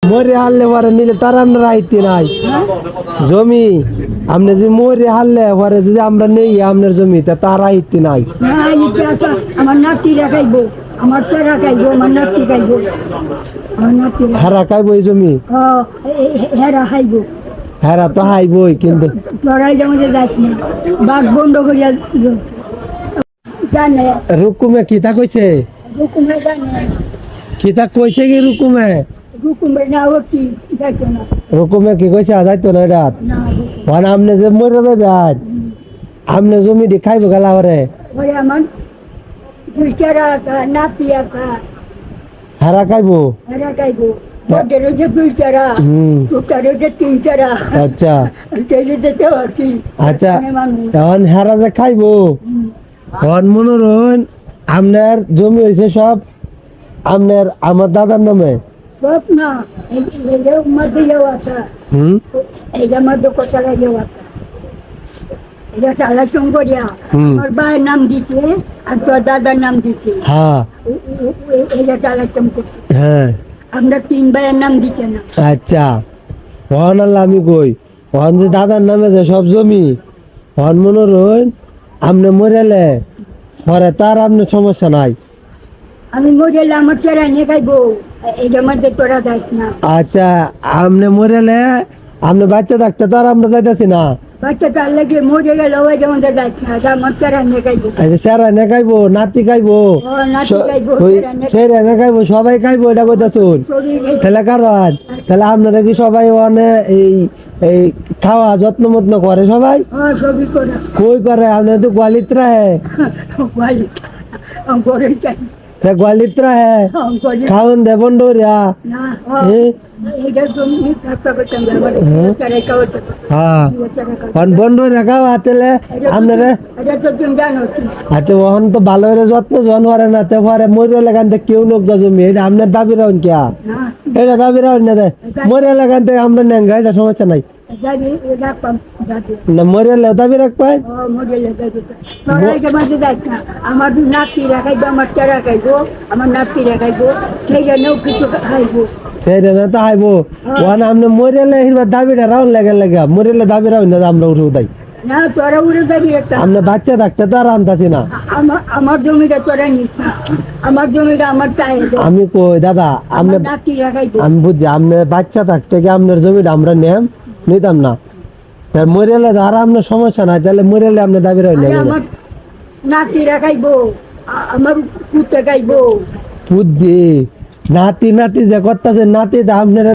মরে হারলে পরে নিলে তার আমরা রাইতে নাই জমি। আপনি যদি মরে হারলে পরে যদি আমরা নেই আপনার জমি তা তার রাইতে নাই। আমার নাতিরা খাইবো, আমার তোরা খাইবো, আমার নাতি খাইবো, আমার নাতিরা হেরা খাইবো এই জমি, হেরা খাইবো। হেরা তো হাইবই কিন্তু তোরাই যেমন যাস না, বাঘ বন্ধ করিয়া জানে রুকুমে কিতা কইছে, হুকুমে জানে, কিতা কইছে কি রুকুমে, হুকুমে না ও কি যাইতো না, রুকুমে কি কইছে যাইতো না রাত না মানে আপনি যে মরে যাবেন আপনি জমি দি খাইবো গেলা পরে ওরে আমার দুই চারা নাতি আঁকা হেরা খাইবো। হেরা খাইবো, বড়দের যে দুই চারা, ছোটারে যে তিন চারা, আচ্ছা তেলে যেতে হচ্ছি। আচ্ছা এখন হেরা যে খাইবো এখন মনে রইন আপনার জমি হয়েছে সব আপনার আমার দাদার নামে। সব না এইটার মধ্যে আছে, এইটার মধ্যে কোথায় আছে, এটা সালা চঙ্গরিয়া আমার ভাইয়ের নাম দিচ্ছে আর তোর দাদার নাম দিচ্ছে। হ্যাঁ এটা চালা চমকছে, হ্যাঁ আমরা তিন ভাইয়ের নাম দিচ্ছে না। আচ্ছা ওহন আল্লাহ আমি কই ওহন যে দাদার নামে যে সব জমি ওহন মনে রইন আপনি মরেলে পরে তার আপনার সমস্যা নাই। আমি মরে আমার চেরা নিয়ে খাইবো, এইটার মধ্যে তোরা দেখ না। আচ্ছা আপনি মরেলে আপনি বাচ্চা থাকতে তো আর আমরা যাইতেছি না। বাচ্চা তার লাগে মরে গেল ওই যেমন দেখ না, আমার চেরা নিয়ে খাইবো। আচ্ছা স্যারা নে খাইবো, নাতি খাইবো, ও নাতি খাইবো, সেরা নে খাইবো, সবাই খাইবো এটা কথা শুন। তাহলে কারণ তাহলে আপনারা কি সবাই ওখানে এই এই খাওয়া যত্ন মত্ন করে সবাই? সবই করে কই করে আপনার তো গোয়ালিত রাহে, করে চাই গোয়ালিত রাহে খাওন দে বন্ডরিয়া। না এইটা তুমি থাকতে করতাম চেরা খাওয়াতে। হ্যাঁ বন্ডরিয়া খাওয়া তাহলে আপনারা এটা তো তুমি জানো। আচ্ছা ওখান তো ভালো করে যত্ন জন করে না তো পরে মরে এলাকান থেকে কেউ লোক জমি এটা আপনার দাবি রাখুন কে, এটা দাবি রাখুন না দে মরে এলাকান থেকে আমরা নেঙ্গা এটা সমস্যা নাই না মরে এলে দাবি রাখবেন। আমার নাতিরা খাইবো, আমার চেরা খাইবো, আমার নাতিরা খাইবো, সেই জন্য কিছু খাইবো। সেই জন্য তো হাইবো ওখানে আপনি মরে এলে হিরবার দাবিটা রাউন লাগে লাগে মরে এলে দাবি রাখুন না আমরা উঠে উঠাই না, তোরা উড়ে দাবি রাখতাম। আমরা বাচ্চা থাকতে তো আর আনতাছি না। আমার জমিটা তোরা নিস না, আমার জমিটা আমার চাই। আমি কই দাদা আপনি নাতিরা খাইবো, আমি বুঝছি আপনি বাচ্চা থাকতে কি আপনার জমিটা আমরা নিতাম না। মরে এলে আর আপনার সমস্যা নাই তাহলে মরে এলে আপনি দাবি রাখুন না। আমার নাতিরা খাইবো, আমার পুতে খাইবো। বুঝছি নাতি নাতি যে করতেছে নাতি আপনার